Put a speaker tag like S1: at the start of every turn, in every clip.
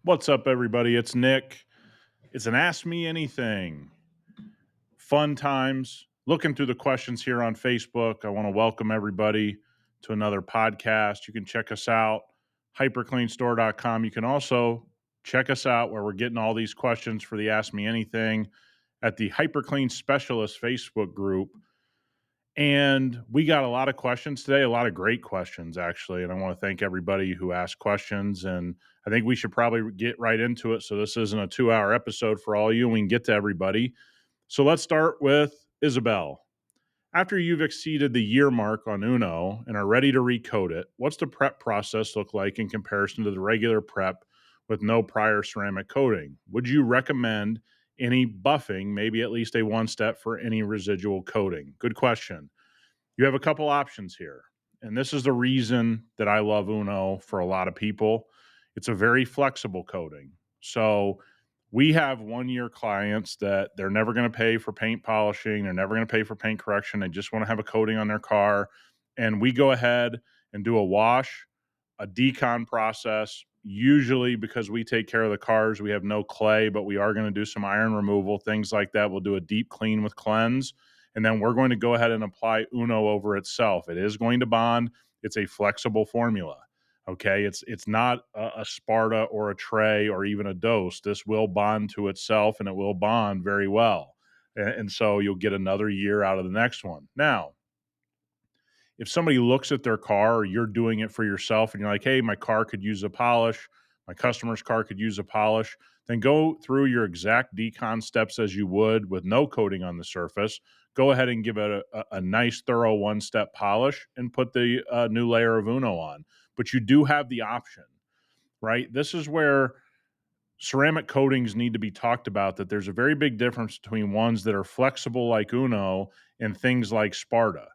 S1: What's up, everybody? It's Nick. It's an Ask Me Anything. Fun times. Looking through the questions here on Facebook. I want to welcome everybody to another podcast. You can check us out, hypercleanstore.com. You can also check us out where we're getting all these questions for the Ask Me Anything at the HyperClean Specialist Facebook group. And we got a lot of questions today, a lot of great questions, actually. And I want to thank everybody who asked questions. And I think we should probably get right into it. So this isn't a 2-hour episode for all you, and we can get to everybody. So let's start with Isabel. After you've exceeded the year mark on Uno and are ready to recode it, what's the prep process look like in comparison to the regular prep with no prior ceramic coating? Would you recommend any buffing, maybe at least a one step for any residual coating? Good question. You have a couple options here. And this is the reason that I love Uno for a lot of people. It's a very flexible coating. So we have 1-year clients that they're never going to pay for paint polishing. They're never going to pay for paint correction. They just want to have a coating on their car. And we go ahead and do a wash, a decon process. Usually, because we take care of the cars, we have no clay, but we are going to do some iron removal, things like that. We'll do a deep clean with cleanse. And then we're going to go ahead and apply Uno over itself. It is going to bond. It's a flexible formula. Okay, it's not a Sparta or a Tray or even a Dose. This will bond to itself, and it will bond very well. And so you'll get another year out of the next one. Now, if somebody looks at their car or you're doing it for yourself and you're like, hey, my car could use a polish, my customer's car could use a polish, then go through your exact decon steps as you would with no coating on the surface. Go ahead and give it a nice, thorough one-step polish and put the new layer of Uno on. But you do have the option, right? This is where ceramic coatings need to be talked about, that there's a very big difference between ones that are flexible like Uno and things like Sparta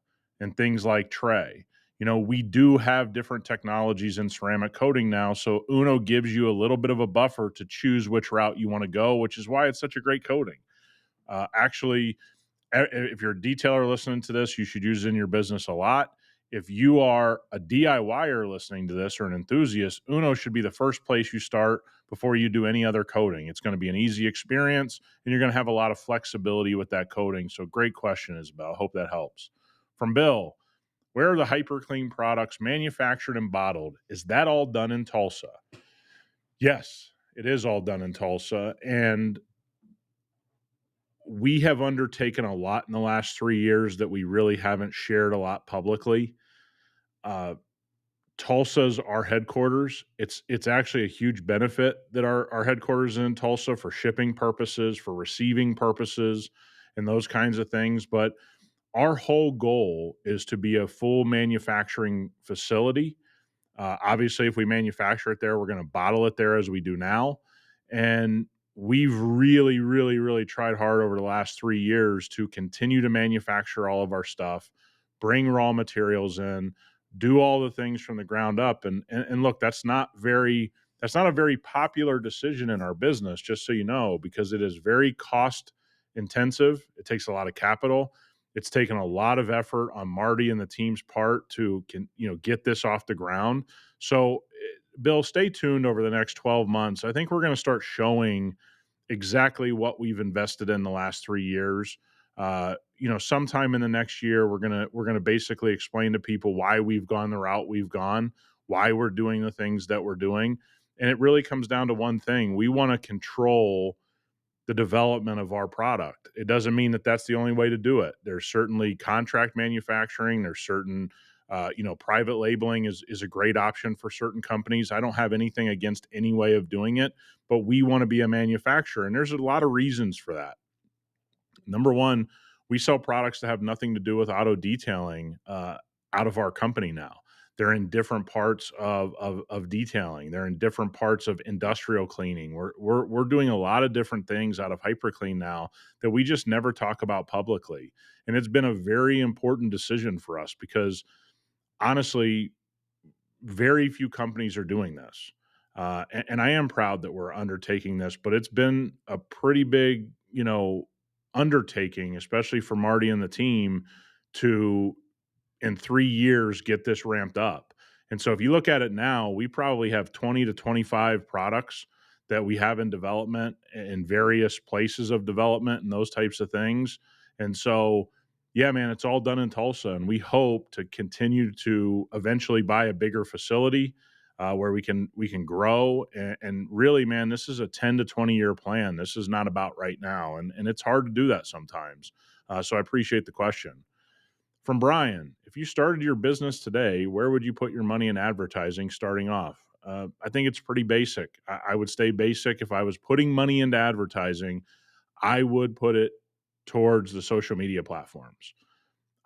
S1: and things like Tray. You know, we do have different technologies in ceramic coating now, so Uno gives you a little bit of a buffer to choose which route you want to go, which is why it's such a great coating. Actually, if you're a detailer listening to this, you should use it in your business a lot. If you are a DIYer listening to this or an enthusiast, Uno should be the first place you start before you do any other coating. It's going to be an easy experience, and you're going to have a lot of flexibility with that coating. So great question, Isabel. Hope that helps. From Bill, where are the HyperClean products manufactured and bottled? Is that all done in Tulsa? Yes, it is all done in Tulsa. And we have undertaken a lot in the last 3 years that we really haven't shared a lot publicly. Uh, Tulsa's our headquarters. It's actually a huge benefit that our headquarters is in Tulsa for shipping purposes, for receiving purposes, and those kinds of things. But our whole goal is to be a full manufacturing facility. Obviously, if we manufacture it there, we're going to bottle it there as we do now. And we've really, really, really tried hard over the last 3 years to continue to manufacture all of our stuff, bring raw materials in, do all the things from the ground up. And look, that's not a very popular decision in our business, just so you know, because it is very cost intensive. It takes a lot of capital. It's taken a lot of effort on Marty and the team's part to get this off the ground. So, Bill, stay tuned over the next 12 months. I think we're going to start showing exactly what we've invested in the last 3 years. Sometime in the next year, we're gonna basically explain to people why we've gone the route we've gone, why we're doing the things that we're doing, and it really comes down to one thing: we want to control the development of our product. It doesn't mean that that's the only way to do it. There's certainly contract manufacturing. There's certain, private labeling is a great option for certain companies. I don't have anything against any way of doing it, but we want to be a manufacturer, and there's a lot of reasons for that. Number one, we sell products that have nothing to do with auto detailing out of our company now. They're in different parts of detailing. They're in different parts of industrial cleaning. We're doing a lot of different things out of HyperClean now that we just never talk about publicly. And it's been a very important decision for us because honestly, very few companies are doing this. And I am proud that we're undertaking this, but it's been a pretty big, undertaking, especially for Marty and the team to, in 3 years, get this ramped up. And so if you look at it now, we probably have 20 to 25 products that we have in development in various places of development and those types of things. And so, yeah, man, it's all done in Tulsa, and we hope to continue to eventually buy a bigger facility where we can grow. And really, man, this is a 10 to 20-year plan. This is not about right now, and it's hard to do that sometimes. So I appreciate the question. From Brian, if you started your business today, where would you put your money in advertising starting off? I think it's pretty basic. I would stay basic. If I was putting money into advertising, I would put it towards the social media platforms.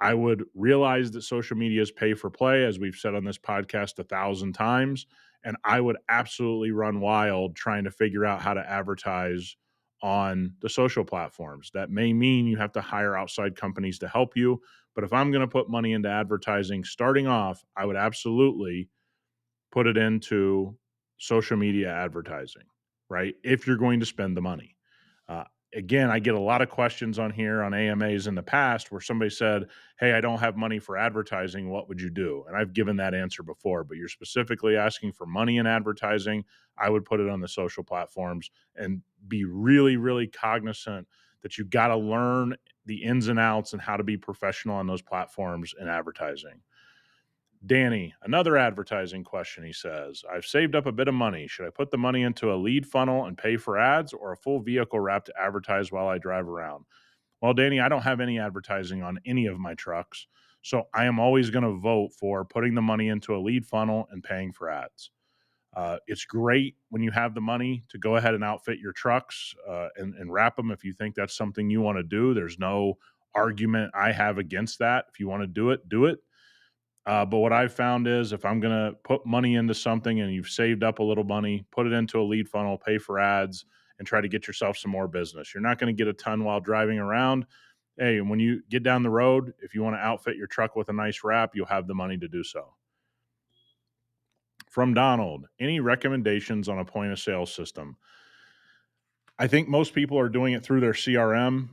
S1: I would realize that social media is pay for play, as we've said on this podcast 1,000 times. And I would absolutely run wild trying to figure out how to advertise on the social platforms. That may mean you have to hire outside companies to help you. But if I'm going to put money into advertising starting off, I would absolutely put it into social media advertising, right? If you're going to spend the money. Uh, Again, I get a lot of questions on here on AMAs in the past where somebody said, "Hey, I don't have money for advertising. What would you do?" And I've given that answer before, but you're specifically asking for money in advertising. I would put it on the social platforms and be really, really cognizant that you got to learn the ins and outs and how to be professional on those platforms in advertising. Danny, another advertising question. He says, I've saved up a bit of money. Should I put the money into a lead funnel and pay for ads, or a full vehicle wrap to advertise while I drive around? Well, Danny, I don't have any advertising on any of my trucks. So I am always going to vote for putting the money into a lead funnel and paying for ads. It's great when you have the money to go ahead and outfit your trucks and wrap them if you think that's something you want to do. There's no argument I have against that. If you want to do it, do it. But what I've found is if I'm going to put money into something and you've saved up a little money, put it into a lead funnel, pay for ads, and try to get yourself some more business. You're not going to get a ton while driving around. Hey, when you get down the road, if you want to outfit your truck with a nice wrap, you'll have the money to do so. From Donald, any recommendations on a point of sale system? I think most people are doing it through their CRM.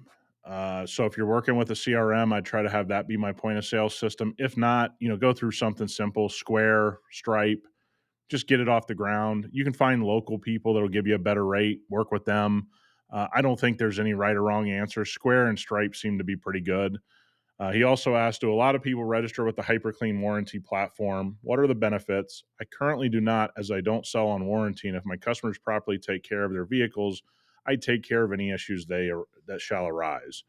S1: So if you're working with a CRM, I'd try to have that be my point of sale system. If not, go through something simple, Square, Stripe, just get it off the ground. You can find local people that'll give you a better rate, work with them. I don't think there's any right or wrong answer. Square and Stripe seem to be pretty good. He also asked, do a lot of people register with the HyperClean warranty platform? What are the benefits? I currently do not, as I don't sell on warranty. And if my customers properly take care of their vehicles, I take care of any issues that shall arise.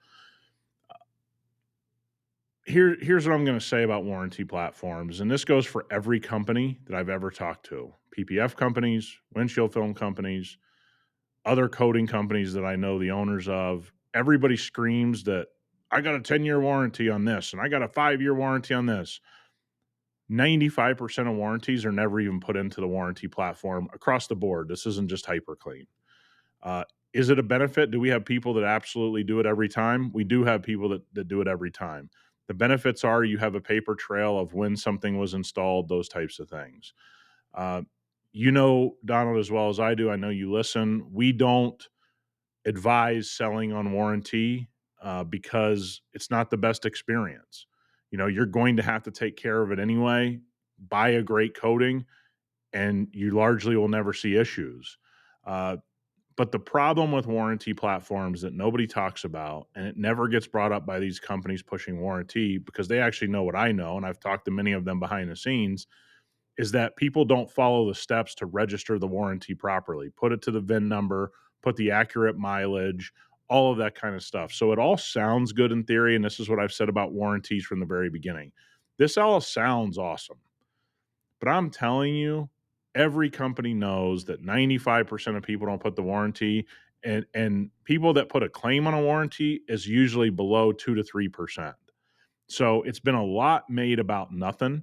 S1: Here's what I'm going to say about warranty platforms. And this goes for every company that I've ever talked to. PPF companies, windshield film companies, other coating companies that I know the owners of. Everybody screams that I got a 10-year warranty on this and I got a 5-year warranty on this. 95% of warranties are never even put into the warranty platform across the board. This isn't just HyperClean. Uh, is it a benefit? Do we have people that absolutely do it every time? We do have people that do it every time. The benefits are you have a paper trail of when something was installed, those types of things. Uh, Donald, as well as I do, I know you listen. We don't advise selling on warranty because it's not the best experience. You're going to have to take care of it anyway. Buy a great coating, and you largely will never see issues. Uh, but the problem with warranty platforms that nobody talks about, and it never gets brought up by these companies pushing warranty because they actually know what I know, and I've talked to many of them behind the scenes, is that people don't follow the steps to register the warranty properly, put it to the VIN number, put the accurate mileage, all of that kind of stuff. So it all sounds good in theory, and this is what I've said about warranties from the very beginning. This all sounds awesome. But I'm telling you, every company knows that 95% of people don't put the warranty, and people that put a claim on a warranty is usually below 2 to 3%. So it's been a lot made about nothing.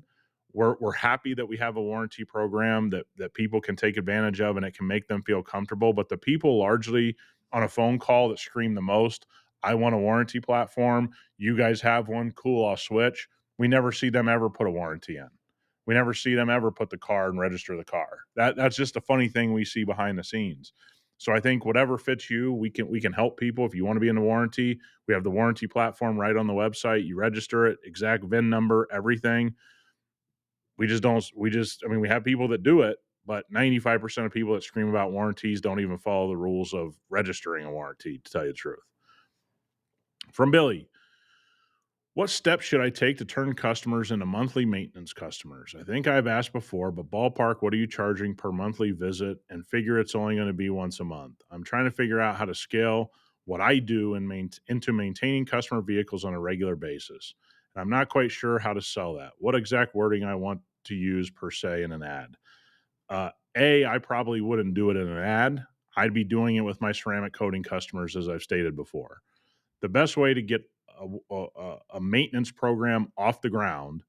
S1: We're happy that we have a warranty program that people can take advantage of and it can make them feel comfortable. But the people largely on a phone call that scream the most, I want a warranty platform. You guys have one. Cool, I'll switch. We never see them ever put a warranty in. We never see them ever put the car and register the car. That's just a funny thing we see behind the scenes. So I think whatever fits you, we can help people. If you want to be in the warranty, we have the warranty platform right on the website. You register it, exact VIN number, everything. We have people that do it, but 95% of people that scream about warranties don't even follow the rules of registering a warranty, to tell you the truth. From Billy, what steps should I take to turn customers into monthly maintenance customers? I think I've asked before, but ballpark, what are you charging per monthly visit? And figure it's only going to be once a month. I'm trying to figure out how to scale what I do into maintaining customer vehicles on a regular basis. And I'm not quite sure how to sell that. What exact wording I want to use per se in an ad. I probably wouldn't do it in an ad. I'd be doing it with my ceramic coating customers, as I've stated before. The best way to get a maintenance program off the ground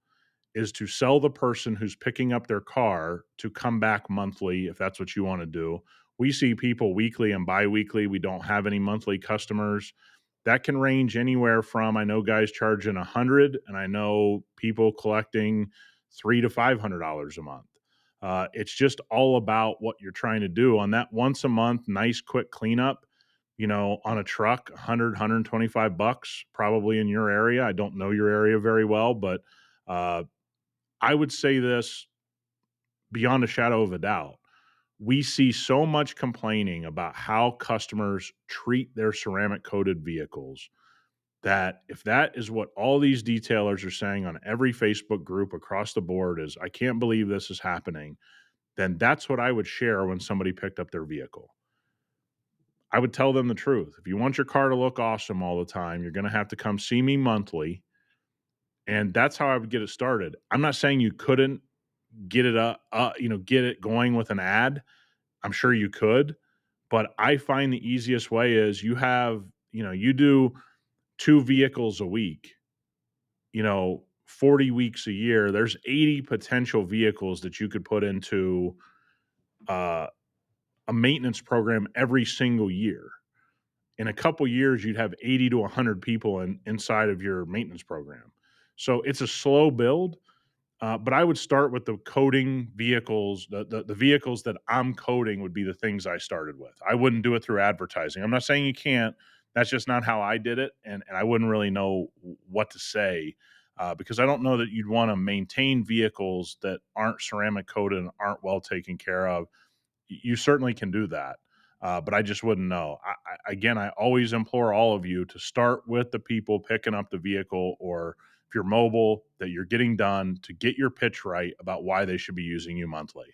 S1: is to sell the person who's picking up their car to come back monthly if that's what you want to do. We see people weekly and biweekly. We don't have any monthly customers. That can range anywhere from, I know guys charging $100, and I know people collecting $300 to $500 a month. It's just all about what you're trying to do on that once a month, nice quick cleanup. On a truck, 125 bucks, probably in your area. I don't know your area very well, but uh, I would say this beyond a shadow of a doubt. We see so much complaining about how customers treat their ceramic coated vehicles that if that is what all these detailers are saying on every Facebook group across the board is, I can't believe this is happening, then that's what I would share when somebody picked up their vehicle. I would tell them the truth. If you want your car to look awesome all the time, you're going to have to come see me monthly. And that's how I would get it started. I'm not saying you couldn't get it get it going with an ad. I'm sure you could, but I find the easiest way is you do 2 vehicles a week, 40 weeks a year. There's 80 potential vehicles that you could put into uh, a maintenance program every single year. In a couple years, you'd have 80 to 100 people inside of your maintenance program. So it's a slow build. But I would start with the coating vehicles. The vehicles that I'm coating would be the things I started with. I wouldn't do it through advertising. I'm not saying you can't. That's just not how I did it, and I wouldn't really know what to say because I don't know that you'd want to maintain vehicles that aren't ceramic coated and aren't well taken care of. You certainly can do that, but I just wouldn't know. Again, I always implore all of you to start with the people picking up the vehicle, or if you're mobile, that you're getting done, to get your pitch right about why they should be using you monthly.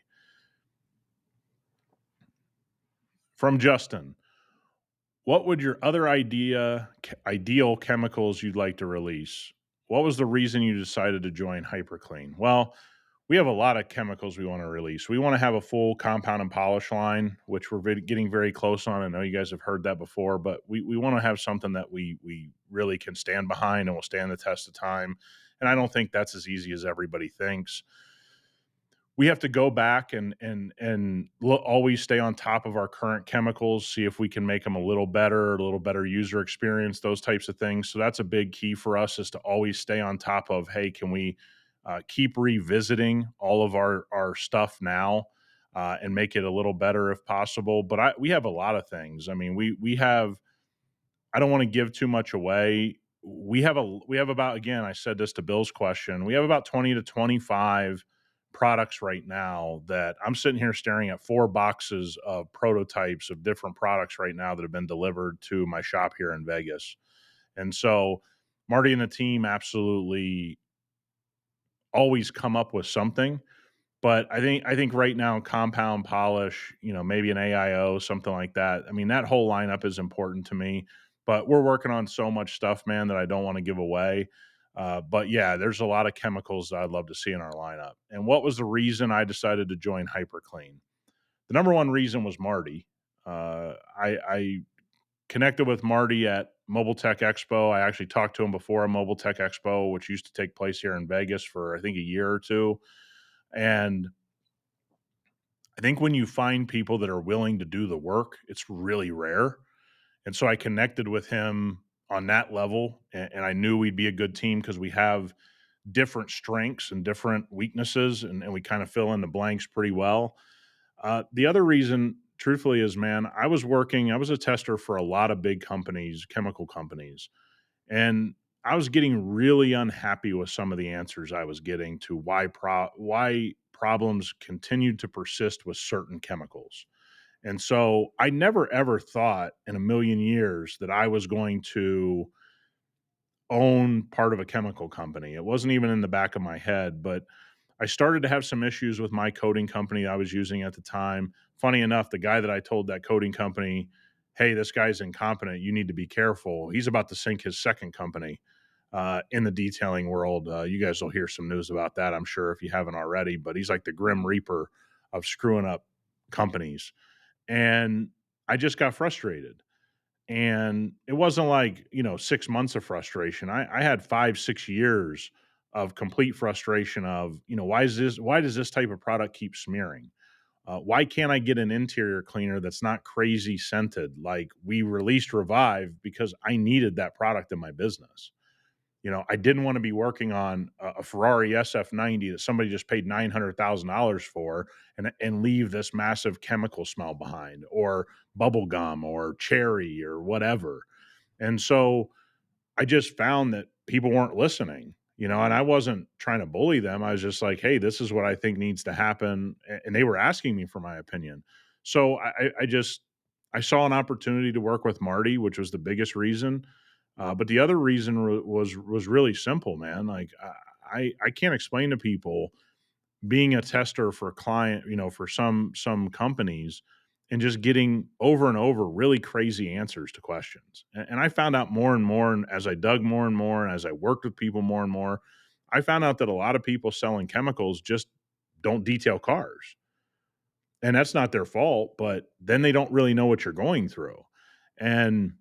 S1: From Justin, what would your other ideal chemicals you'd like to release? What was the reason you decided to join HyperClean? Well, we have a lot of chemicals we want to release. We want to have a full compound and polish line, which we're getting very close on. I know you guys have heard that before, but we want to have something that we really can stand behind and will stand the test of time. And I don't think that's as easy as everybody thinks. We have to go back and always stay on top of our current chemicals, see if we can make them a little better user experience, those types of things. So that's a big key for us, is to always stay on top of, hey, can we keep revisiting all of our stuff now and make it a little better if possible. But we have a lot of things. I mean, we have. I don't want to give too much away. We have about, again, I said this to Bill's question. We have about 20 to 25 products right now that I'm sitting here staring at 4 boxes of prototypes of different products right now that have been delivered to my shop here in Vegas. And so Marty and the team absolutely always come up with something. But I think right now, compound polish, maybe an AIO, something like that. I mean, that whole lineup is important to me. But we're working on so much stuff, man, that I don't want to give away. But yeah, there's a lot of chemicals that I'd love to see in our lineup. And what was the reason I decided to join HyperClean? The number one reason was Marty. I connected with Marty at Mobile Tech Expo. I actually talked to him before a Mobile Tech Expo, which used to take place here in Vegas for, I think, a year or two. And I think when you find people that are willing to do the work, it's really rare. And so I connected with him on that level, and I knew we'd be a good team because we have different strengths and different weaknesses, and we kind of fill in the blanks pretty well. The other reason, truthfully, is, man, I was a tester for a lot of big companies, chemical companies, and I was getting really unhappy with some of the answers I was getting to why problems continued to persist with certain chemicals. And so I never ever thought in a million years that I was going to own part of a chemical company. It wasn't even in the back of my head, but I started to have some issues with my coating company I was using at the time. Funny enough, the guy that I told that coating company, hey, this guy's incompetent, you need to be careful, he's about to sink his second company in the detailing world. You guys will hear some news about that, I'm sure, if you haven't already, but he's like the Grim Reaper of screwing up companies. And I just got frustrated. And it wasn't like, 6 months of frustration. I had 5, 6 years of complete frustration of, why does this type of product keep smearing? Why can't I get an interior cleaner that's not crazy scented? Like we released Revive because I needed that product in my business. I didn't want to be working on a Ferrari SF90 that somebody just paid $900,000 for and leave this massive chemical smell behind, or bubble gum or cherry or whatever. And so I just found that people weren't listening, and I wasn't trying to bully them. I was just like, hey, this is what I think needs to happen. And they were asking me for my opinion. So I saw an opportunity to work with Marty, which was the biggest reason. But the other reason was really simple, man. Like I can't explain to people being a tester for a client, for some companies, and just getting over and over really crazy answers to questions. And I found out more and more, and as I dug more and more, and as I worked with people more and more, I found out that a lot of people selling chemicals just don't detail cars. And that's not their fault, but then they don't really know what you're going through. And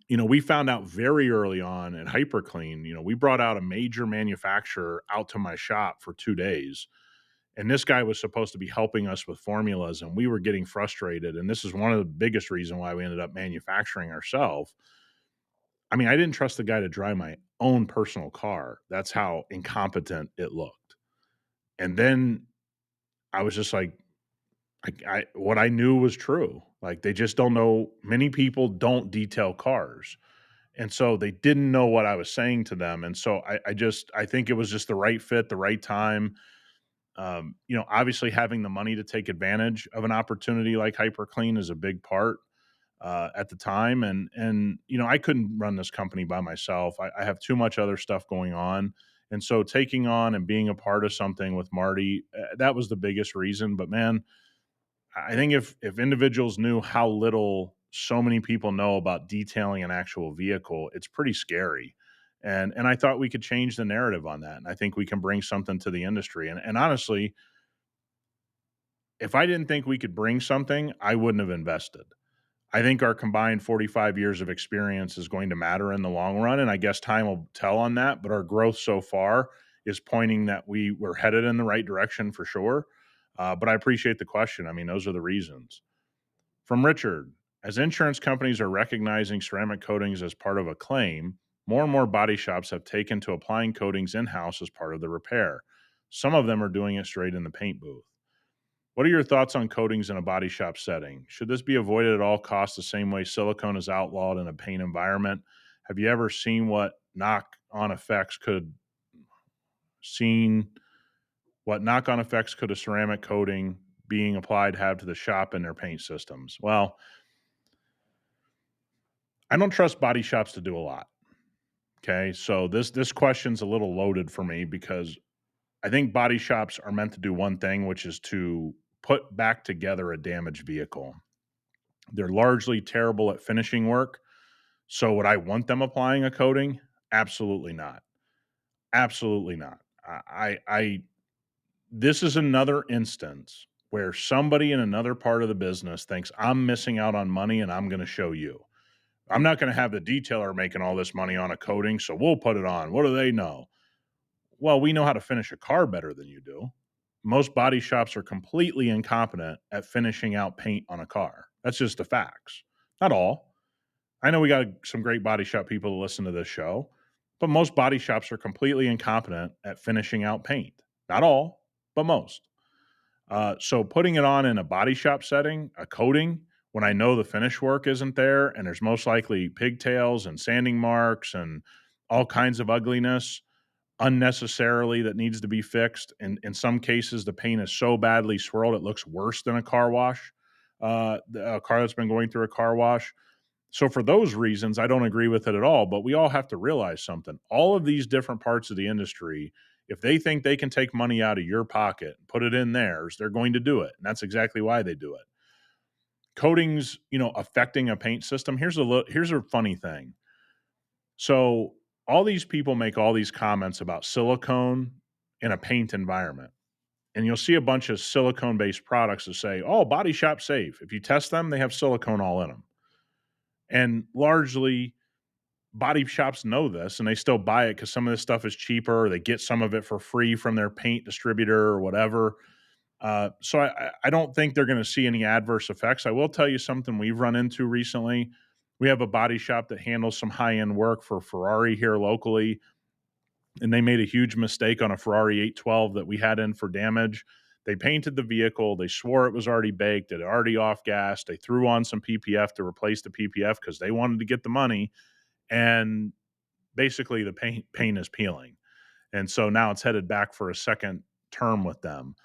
S1: we found out very early on at HyperClean, we brought out a major manufacturer out to my shop for 2 days, and this guy was supposed to be helping us with formulas, and we were getting frustrated. And this is one of the biggest reasons why we ended up manufacturing ourselves. I mean, I didn't trust the guy to drive my own personal car. That's how incompetent it looked. And then I was just like, what I knew was true. Like they just don't know. Many people don't detail cars. And so they didn't know what I was saying to them. And so I think it was just the right fit, the right time. Obviously having the money to take advantage of an opportunity like HyperClean is a big part at the time. And I couldn't run this company by myself. I have too much other stuff going on. And so taking on and being a part of something with Marty, that was the biggest reason. But man, I think if individuals knew how little so many people know about detailing an actual vehicle, it's pretty scary. And I thought we could change the narrative on that. And I think we can bring something to the industry. And honestly, if I didn't think we could bring something, I wouldn't have invested. I think our combined 45 years of experience is going to matter in the long run. And I guess time will tell on that. But our growth so far is pointing that we were headed in the right direction for sure. But I appreciate the question. I mean, those are the reasons. From Richard, as insurance companies are recognizing ceramic coatings as part of a claim, more and more body shops have taken to applying coatings in house as part of the repair. Some of them are doing it straight in the paint booth. What are your thoughts on coatings in a body shop setting? Should this be avoided at all costs the same way silicone is outlawed in a paint environment? Have you ever seen what knock-on effects could a ceramic coating being applied have to the shop and their paint systems? Well, I don't trust body shops to do a lot. Okay, so this question's a little loaded for me because I think body shops are meant to do one thing, which is to put back together a damaged vehicle. They're largely terrible at finishing work. So would I want them applying a coating? Absolutely not. Absolutely not. I this is another instance where somebody in another part of the business thinks I'm missing out on money and I'm going to show you. I'm not going to have the detailer making all this money on a coating, so we'll put it on. What do they know? Well, we know how to finish a car better than you do. Most body shops are completely incompetent at finishing out paint on a car. That's just the facts. Not all. I know we got some great body shop people to listen to this show, but most body shops are completely incompetent at finishing out paint. Not all, but most. So putting it on in a body shop setting, a coating, when I know the finish work isn't there and there's most likely pigtails and sanding marks and all kinds of ugliness, unnecessarily that needs to be fixed. And in some cases, the paint is so badly swirled it looks worse than a car wash, a car that's been going through a car wash. So for those reasons, I don't agree with it at all. But we all have to realize something. All of these different parts of the industry, if they think they can take money out of your pocket and put it in theirs, they're going to do it. And that's exactly why they do it. Coatings, affecting a paint system. Here's a funny thing. So all these people make all these comments about silicone in a paint environment. And you'll see a bunch of silicone based products that say, oh, body shop safe. If you test them, they have silicone all in them. And largely, body shops know this and they still buy it because some of this stuff is cheaper or they get some of it for free from their paint distributor or whatever. So I don't think they're going to see any adverse effects. I will tell you something we've run into recently. We have a body shop that handles some high end work for Ferrari here locally, and they made a huge mistake on a Ferrari 812 that we had in for damage. They painted the vehicle. They swore it was already baked. It already off gas. They threw on some PPF to replace the PPF because they wanted to get the money. And basically, the paint is peeling. And so now it's headed back for a second term with them.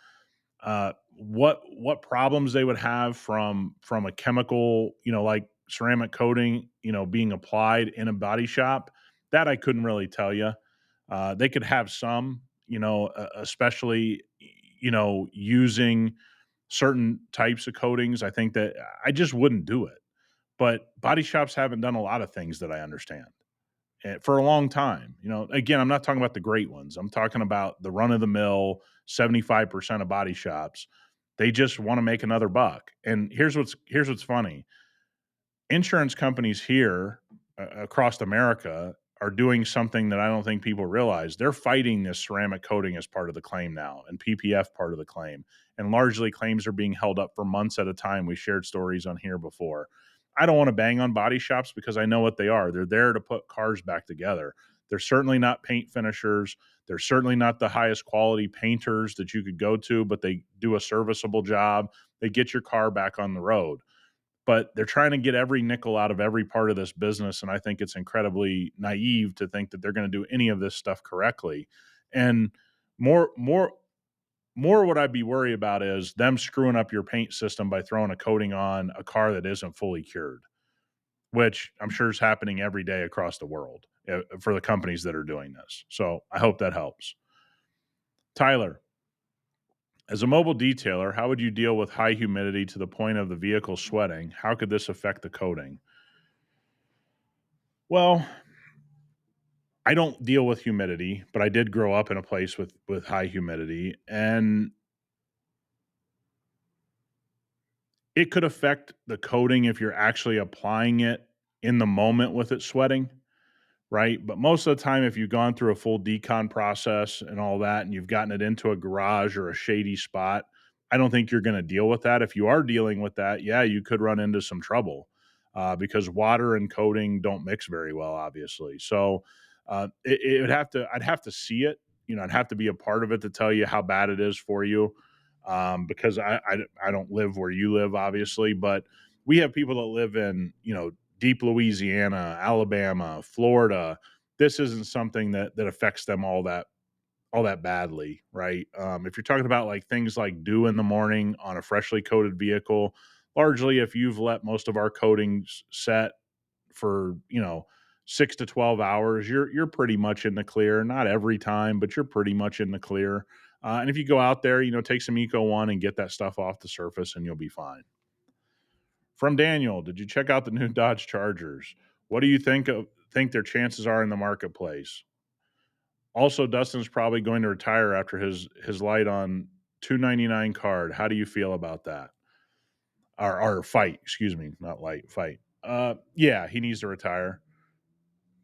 S1: What problems they would have from a chemical, like ceramic coating, being applied in a body shop, that I couldn't really tell you. They could have some, especially, using certain types of coatings. I think that I just wouldn't do it. But body shops haven't done a lot of things that I understand for a long time. Again, I'm not talking about the great ones. I'm talking about the run of the mill 75% of body shops. They just want to make another buck. And here's what's funny. Insurance companies here across America are doing something that I don't think people realize. They're fighting this ceramic coating as part of the claim now and PPF part of the claim. And largely claims are being held up for months at a time. We shared stories on here before. I don't want to bang on body shops because I know what they are. They're there to put cars back together. They're certainly not paint finishers. They're certainly not the highest quality painters that you could go to, but they do a serviceable job. They get your car back on the road, but they're trying to get every nickel out of every part of this business. And I think it's incredibly naive to think that they're going to do any of this stuff correctly. And more, more, more what I'd be worried about is them screwing up your paint system by throwing a coating on a car that isn't fully cured, which I'm sure is happening every day across the world for the companies that are doing this. So I hope that helps. Tyler, as a mobile detailer, how would you deal with high humidity to the point of the vehicle sweating? How could this affect the coating? Well, I don't deal with humidity, but I did grow up in a place with high humidity, and it could affect the coating if you're actually applying it in the moment with it sweating, right? But most of the time, if you've gone through a full decon process and all that, and you've gotten it into a garage or a shady spot, I don't think you're going to deal with that. If you are dealing with that, yeah, you could run into some trouble because water and coating don't mix very well, obviously. So it would I'd have to see it. I'd have to be a part of it to tell you how bad it is for you because I don't live where you live, obviously, but we have people that live in, deep Louisiana, Alabama, Florida. This isn't something that affects them all that badly, right? If you're talking about like things like dew in the morning on a freshly coated vehicle, largely if you've let most of our coatings set for 6 to 12 hours, you're pretty much in the clear. Not every time, but you're pretty much in the clear. And if you go out there, take some Eco One and get that stuff off the surface, and you'll be fine. From Daniel, did you check out the new Dodge Chargers? What do you think their chances are in the marketplace? Also, Dustin's probably going to retire after his light on 299 card. How do you feel about that? Or fight, excuse me, not light, fight. Yeah, he needs to retire.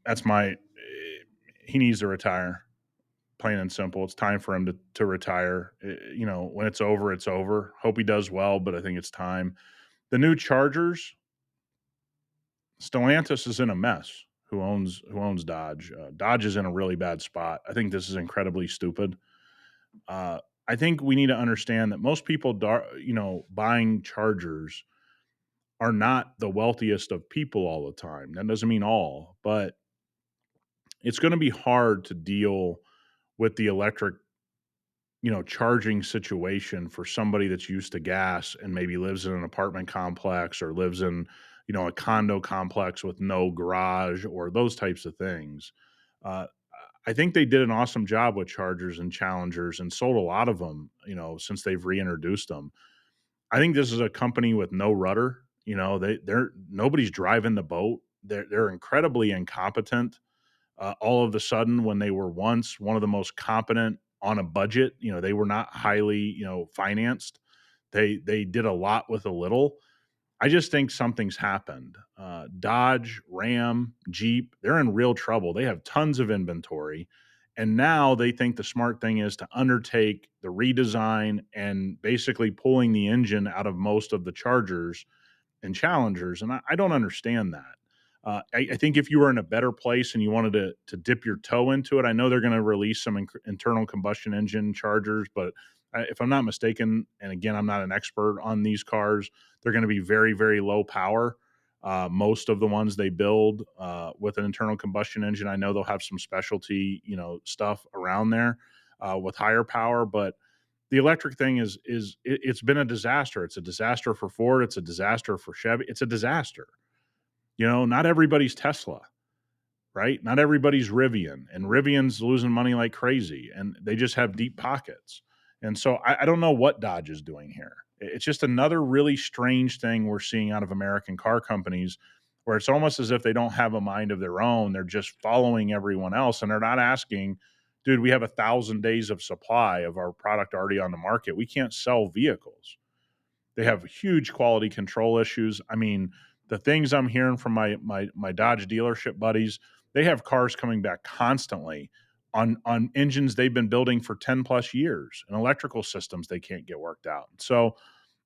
S1: That's my he needs to retire. Plain and simple. It's time for him to retire. When it's over, it's over. Hope he does well, but I think it's time. The new Chargers, Stellantis is in a mess. Who owns Dodge? Dodge is in a really bad spot. I think this is incredibly stupid. Uh, I think we need to understand that most people, buying Chargers are not the wealthiest of people all the time. That doesn't mean all, but it's going to be hard to deal with the electric, charging situation for somebody that's used to gas and maybe lives in an apartment complex or lives in, a condo complex with no garage or those types of things. Uh, I think they did an awesome job with Chargers and Challengers and sold a lot of them, since they've reintroduced them. I think this is a company with no rudder. They're nobody's driving the boat. They're incredibly incompetent. All of a sudden, when they were once one of the most competent on a budget, they were not highly, financed. They did a lot with a little. I just think something's happened. Dodge, Ram, Jeep, they're in real trouble. They have tons of inventory. And now they think the smart thing is to undertake the redesign and basically pulling the engine out of most of the Chargers and Challengers. And I don't understand that. I think if you were in a better place and you wanted to dip your toe into it, I know they're going to release some internal combustion engine Chargers, but if I'm not mistaken, and again, I'm not an expert on these cars, they're going to be very, very low power. Most of the ones they build with an internal combustion engine, I know they'll have some specialty, stuff around there with higher power, but the electric thing it's been a disaster. It's a disaster for Ford. It's a disaster for Chevy. It's a disaster. Not everybody's Tesla, right? Not everybody's Rivian, and Rivian's losing money like crazy, and they just have deep pockets. And so I don't know what Dodge is doing here. It's just another really strange thing we're seeing out of American car companies where it's almost as if they don't have a mind of their own. They're just following everyone else, and they're not asking, dude, we have 1,000 days of supply of our product already on the market. We can't sell vehicles. They have huge quality control issues. I mean, the things I'm hearing from my Dodge dealership buddies, they have cars coming back constantly on engines they've been building for 10 plus years and electrical systems they can't get worked out. So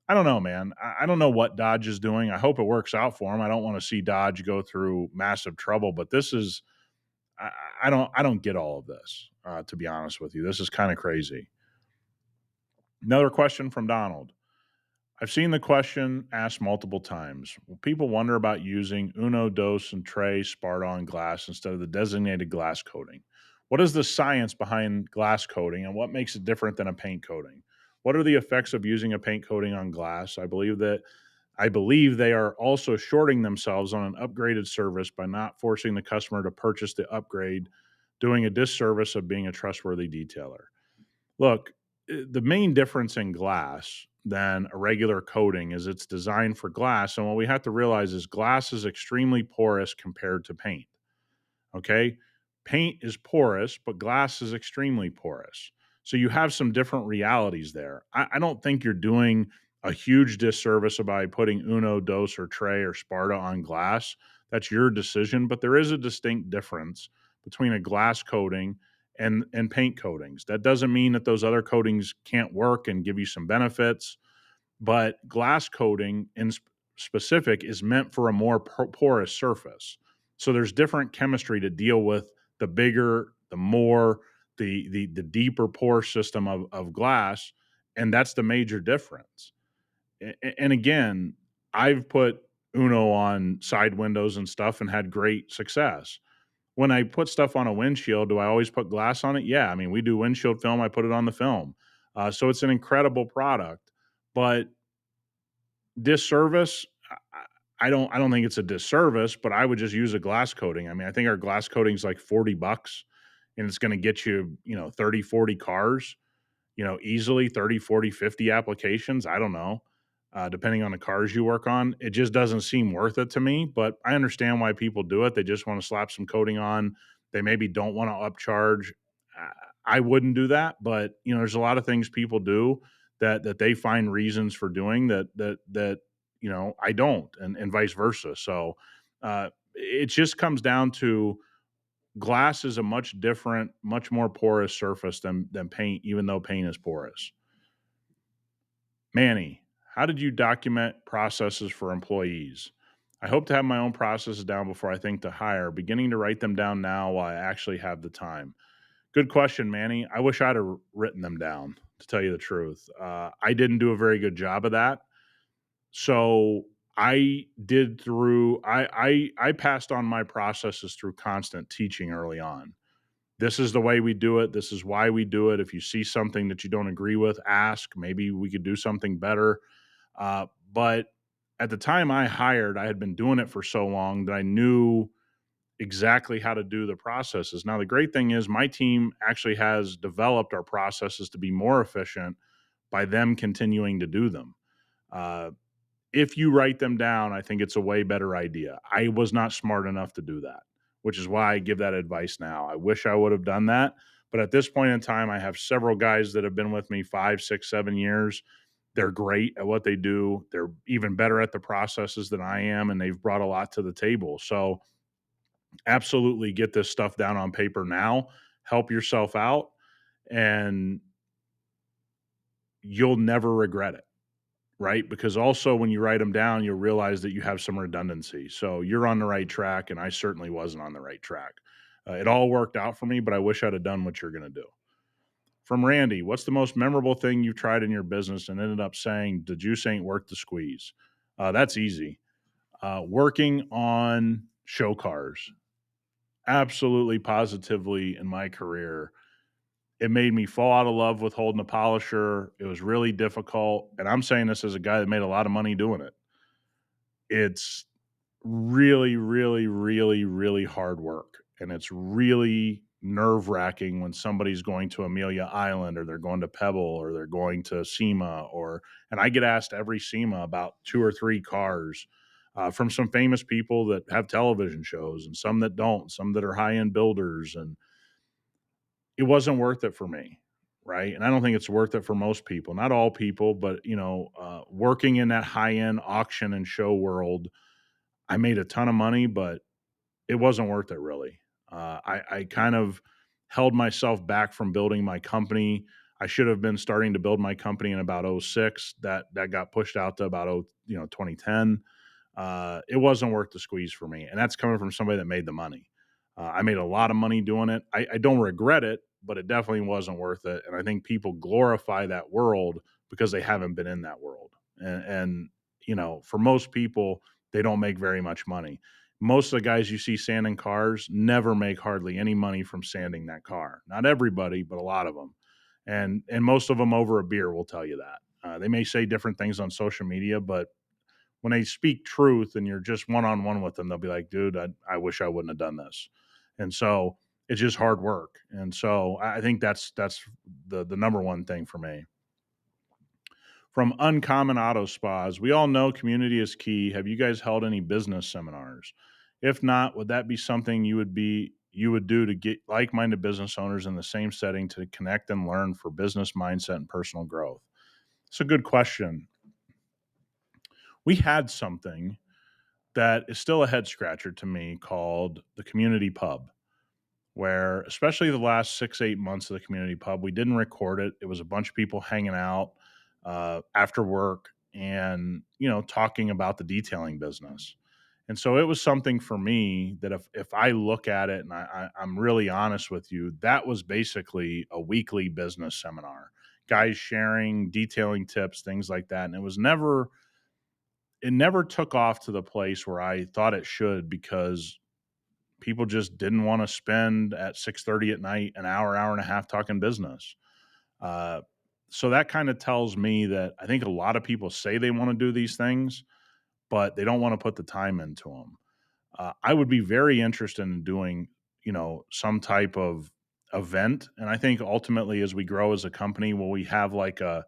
S1: I don't know, man. I don't know what Dodge is doing. I hope it works out for them. I don't want to see Dodge go through massive trouble, but this is I, I don't get all of this. To be honest with you, this is kind of crazy. Another question from Donald. I've seen the question asked multiple times. Well, people wonder about using Uno, Dos, and Tray Sparta on glass instead of the designated glass coating. What is the science behind glass coating and what makes it different than a paint coating? What are the effects of using a paint coating on glass? I believe they are also shorting themselves on an upgraded service by not forcing the customer to purchase the upgrade, doing a disservice of being a trustworthy detailer. Look, the main difference in glass than a regular coating is it's designed for glass. And what we have to realize is glass is extremely porous compared to paint. Okay. Paint is porous, but glass is extremely porous. So you have some different realities there. I don't think you're doing a huge disservice by putting Uno, Dos, or Tray or Sparta on glass. That's your decision, but there is a distinct difference between a glass coating and paint coatings. That doesn't mean that those other coatings can't work and give you some benefits, but glass coating in specific is meant for a more porous surface. So there's different chemistry to deal with the bigger, the more, the deeper pore system of glass, and that's the major difference. And again, I've put Uno on side windows and stuff and had great success. When I put stuff on a windshield, do I always put glass on it? Yeah, I mean, we do windshield film. I put it on the film, so it's an incredible product. But disservice, I don't think it's a disservice, but I would just use a glass coating. I mean, I think our glass coating is like $40 and it's going to get you, 30, 40 cars, easily 30, 40, 50 applications. I don't know. Depending on the cars you work on, it just doesn't seem worth it to me, but I understand why people do it. They just want to slap some coating on. They maybe don't want to upcharge. I wouldn't do that, but there's a lot of things people do that they find reasons for doing that I don't, and vice versa. So it just comes down to glass is a much different, much more porous surface than paint, even though paint is porous. Manny, how did you document processes for employees? I hope to have my own processes down before I think to hire, beginning to write them down now while I actually have the time. Good question, Manny. I wish I'd have written them down, to tell you the truth. I didn't do a very good job of that. So I passed on my processes through constant teaching early on. This is the way we do it. This is why we do it. If you see something that you don't agree with, ask. Maybe we could do something better. But at the time I hired, I had been doing it for so long that I knew exactly how to do the processes. Now, the great thing is my team actually has developed our processes to be more efficient by them continuing to do them. Uh, if you write them down, I think it's a way better idea. I was not smart enough to do that, which is why I give that advice now. I wish I would have done that. But at this point in time, I have several guys that have been with me 5, 6, 7 years. They're great at what they do. They're even better at the processes than I am, and they've brought a lot to the table. So, absolutely get this stuff down on paper now. Help yourself out, and you'll never regret it. Right? Because also when you write them down, you'll realize that you have some redundancy. So you're on the right track, and I certainly wasn't on the right track. It all worked out for me, but I wish I'd have done what you're going to do. From Randy, what's the most memorable thing you've tried in your business and ended up saying the juice ain't worth the squeeze? That's easy. Working on show cars, absolutely positively in my career. It made me fall out of love with holding a polisher. It was really difficult. And I'm saying this as a guy that made a lot of money doing it. It's really, really, really, really hard work. And it's really nerve wracking when somebody's going to Amelia Island or they're going to Pebble or they're going to SEMA and I get asked every SEMA about 2 or 3 cars from some famous people that have television shows and some that don't, some that are high end builders. And it wasn't worth it for me. Right. And I don't think it's worth it for most people, not all people, but, working in that high end auction and show world, I made a ton of money, but it wasn't worth it really. I kind of held myself back from building my company. I should have been starting to build my company in about '06. That got pushed out to about 2010. It wasn't worth the squeeze for me, and that's coming from somebody that made the money. I made a lot of money doing it. I don't regret it, but it definitely wasn't worth it. And I think people glorify that world because they haven't been in that world. And for most people, they don't make very much money. Most of the guys you see sanding cars never make hardly any money from sanding that car. Not everybody, but a lot of them, and most of them over a beer will tell you that. They may say different things on social media, but when they speak truth and you're just one on one with them, they'll be like, dude, I wish I wouldn't have done this. And so it's just hard work. And so I think that's the number one thing for me. From Uncommon Auto Spas, we all know community is key. Have you guys held any business seminars? If not, would that be something you would do to get like-minded business owners in the same setting to connect and learn for business mindset and personal growth? It's a good question. We had something that is still a head scratcher to me called the community pub, where especially the last 6, 8 months of the community pub, we didn't record it. It was a bunch of people hanging out after work and, talking about the detailing business. And so it was something for me that if I look at it and I'm really honest with you, that was basically a weekly business seminar, guys sharing detailing tips, things like that. And it never took off to the place where I thought it should because people just didn't want to spend at 6:30 at night an hour and a half talking business. Uh, so that kind of tells me that I think a lot of people say they want to do these things, but they don't want to put the time into them. I would be very interested in doing, some type of event. And I think ultimately, as we grow as a company, will we have like a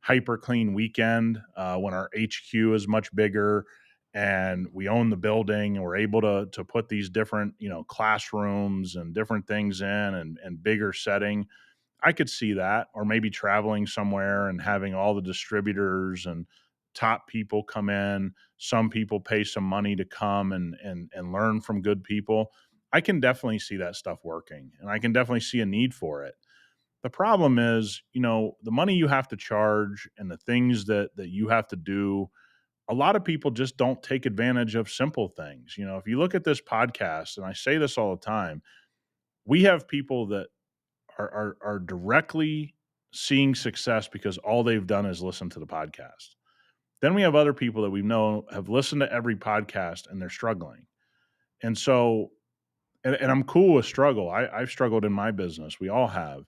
S1: HyperClean weekend when our HQ is much bigger and we own the building and we're able to put these different, classrooms and different things in and bigger setting. I could see that, or maybe traveling somewhere and having all the distributors and top people come in. Some people pay some money to come and learn from good people. I can definitely see that stuff working, and I can definitely see a need for it. The problem is, the money you have to charge and the things that you have to do. A lot of people just don't take advantage of simple things. If you look at this podcast, and I say this all the time, we have people that are directly seeing success because all they've done is listen to the podcast. Then we have other people that we know have listened to every podcast and they're struggling. And so and I'm cool with struggle. I've struggled in my business. We all have.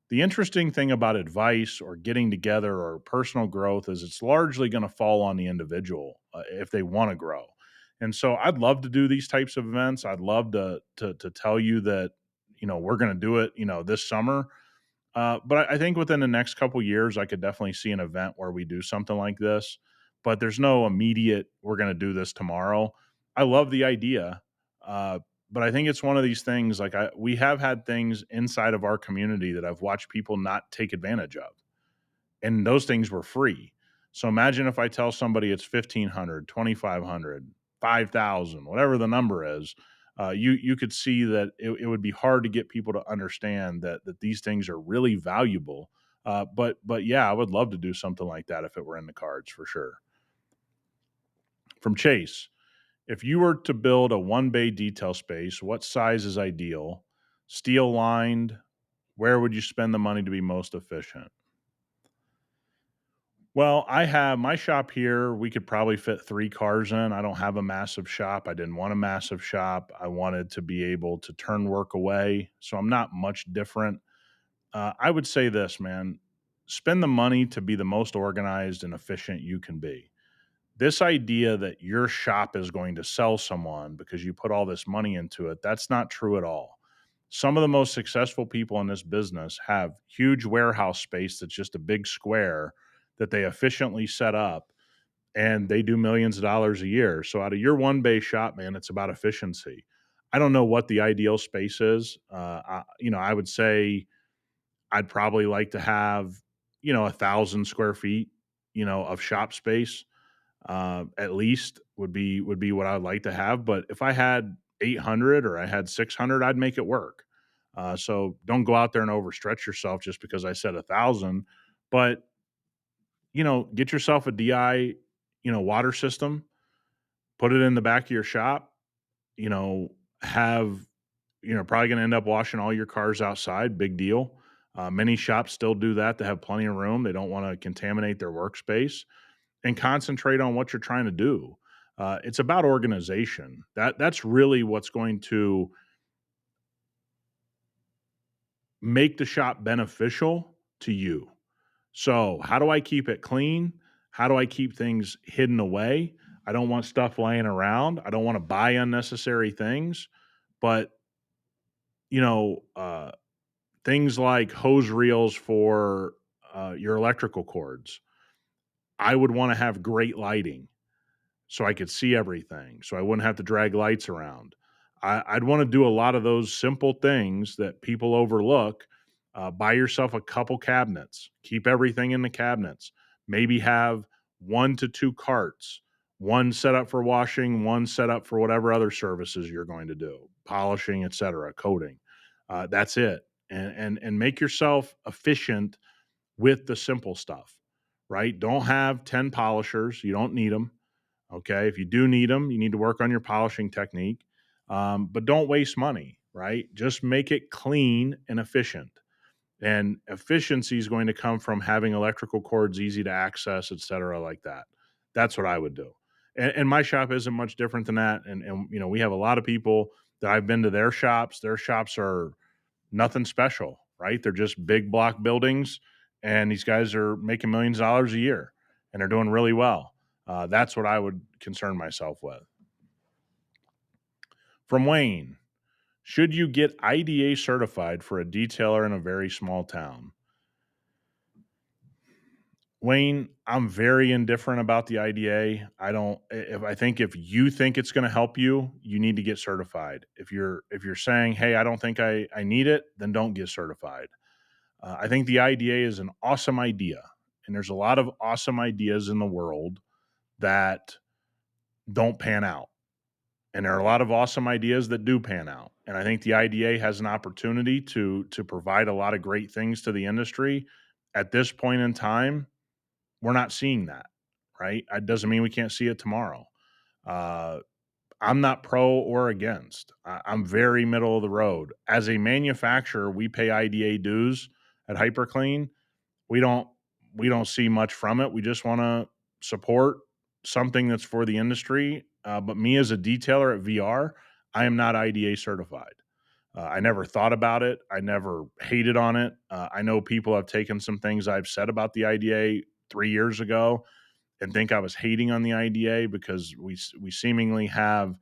S1: The interesting thing about advice or getting together or personal growth is it's largely going to fall on the individual if they want to grow. And so I'd love to do these types of events. I'd love to tell you that, we're going to do it, this summer. But I think within the next couple years, I could definitely see an event where we do something like this. But there's no immediate, we're going to do this tomorrow. I love the idea. Uh, but I think it's one of these things like we have had things inside of our community that I've watched people not take advantage of, and those things were free. So imagine if I tell somebody it's 1,500, 2,500, 5,000, whatever the number is. You could see that it would be hard to get people to understand that these things are really valuable. But yeah, I would love to do something like that if it were in the cards for sure. From Chase, if you were to build a one bay detail space, what size is ideal? Steel lined? Where would you spend the money to be most efficient? Well, I have my shop here. We could probably fit 3 cars in. I don't have a massive shop. I didn't want a massive shop. I wanted to be able to turn work away. So I'm not much different. I would say this, man, spend the money to be the most organized and efficient you can be. This idea that your shop is going to sell someone because you put all this money into it, that's not true at all. Some of the most successful people in this business have huge warehouse space that's just a big square that they efficiently set up, and they do millions of dollars a year. So out of your one bay shop, man, it's about efficiency. I don't know what the ideal space is. I would say I'd probably like to have, 1,000 square feet, of shop space at least would be what I'd like to have. But if I had 800 or I had 600, I'd make it work. So don't go out there and overstretch yourself just because I said 1,000. But get yourself a DI, water system, put it in the back of your shop. You know, have probably going to end up washing all your cars outside. Big deal. Many shops still do that. They have plenty of room. They don't want to contaminate their workspace and concentrate on what you're trying to do. It's about organization. That's really what's going to make the shop beneficial to you. So, how do I keep it clean? How do I keep things hidden away? I don't want stuff laying around. I don't want to buy unnecessary things. But, you know, uh, things like hose reels for your electrical cords, I would want to have great lighting so I could see everything, so I wouldn't have to drag lights around. I'd want to do a lot of those simple things that people overlook. Buy yourself a couple cabinets, keep everything in the cabinets, maybe have 1 to 2 carts, one set up for washing, one set up for whatever other services you're going to do, polishing, etc., coating. That's it. And make yourself efficient with the simple stuff, right? Don't have 10 polishers. You don't need them. Okay. If you do need them, you need to work on your polishing technique. But don't waste money, right? Just make it clean and efficient. And efficiency is going to come from having electrical cords easy to access, et cetera, like that. That's what I would do. And my shop isn't much different than that. And, we have a lot of people that I've been to their shops. Their shops are nothing special, right? They're just big block buildings, and these guys are making millions of dollars a year, and they're doing really well. That's what I would concern myself with. From Wayne, should you get IDA certified for a detailer in a very small town? Wayne, I'm very indifferent about the IDA. I think if you think it's going to help you, you need to get certified. If you're saying, "Hey, I don't think I need it," then don't get certified. I think the IDA is an awesome idea, and there's a lot of awesome ideas in the world that don't pan out. And there are a lot of awesome ideas that do pan out. And I think the IDA has an opportunity to provide a lot of great things to the industry. At this point in time, we're not seeing that, right? It doesn't mean we can't see it tomorrow. Uh, I'm not pro or against. I'm very middle of the road. As a manufacturer, we pay IDA dues at HyperClean. we don't we don't see much from it. We just want to support something that's for the industry. But me as a detailer at VR, I am not IDA certified. I never thought about it. I never hated on it. I know people have taken some things I've said about the IDA 3 years ago and think I was hating on the IDA because we seemingly have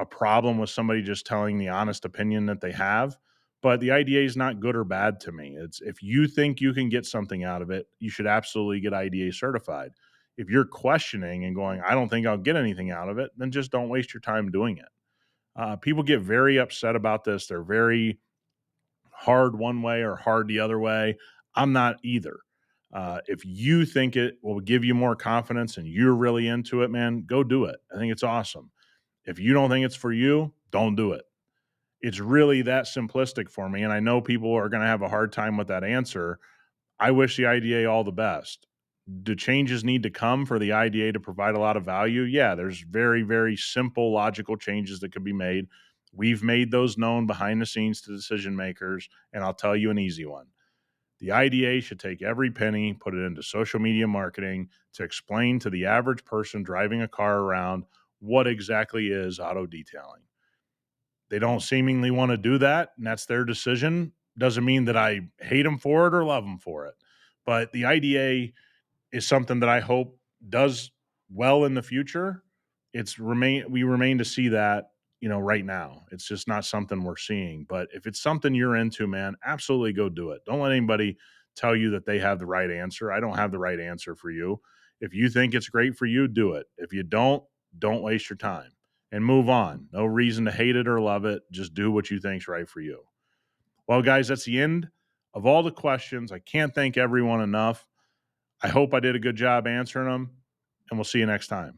S1: a problem with somebody just telling the honest opinion that they have. But the IDA is not good or bad to me. It's if you think you can get something out of it, you should absolutely get IDA certified. If you're questioning and going, I don't think I'll get anything out of it, then just don't waste your time doing it. People get very upset about this. They're very hard one way or hard the other way. I'm not either. If you think it will give you more confidence and you're really into it, man, go do it. I think it's awesome. If you don't think it's for you, don't do it. It's really that simplistic for me. And I know people are going to have a hard time with that answer. I wish the IDA all the best. Do changes need to come for the IDA to provide a lot of value? Yeah, there's very, very simple, logical changes that could be made. We've made those known behind the scenes to decision makers. And I'll tell you an easy one. The IDA should take every penny, put it into social media marketing to explain to the average person driving a car around what exactly is auto detailing. They don't seemingly want to do that, and that's their decision. Doesn't mean that I hate them for it or love them for it. But the IDA is something that I hope does well in the future. We remain to see that, right now. It's just not something we're seeing. But if it's something you're into, man, absolutely go do it. Don't let anybody tell you that they have the right answer. I don't have the right answer for you. If you think it's great for you, do it. If you don't waste your time and move on. No reason to hate it or love it. Just do what you think's right for you. Well, guys, that's the end of all the questions. I can't thank everyone enough. I hope I did a good job answering them, and we'll see you next time.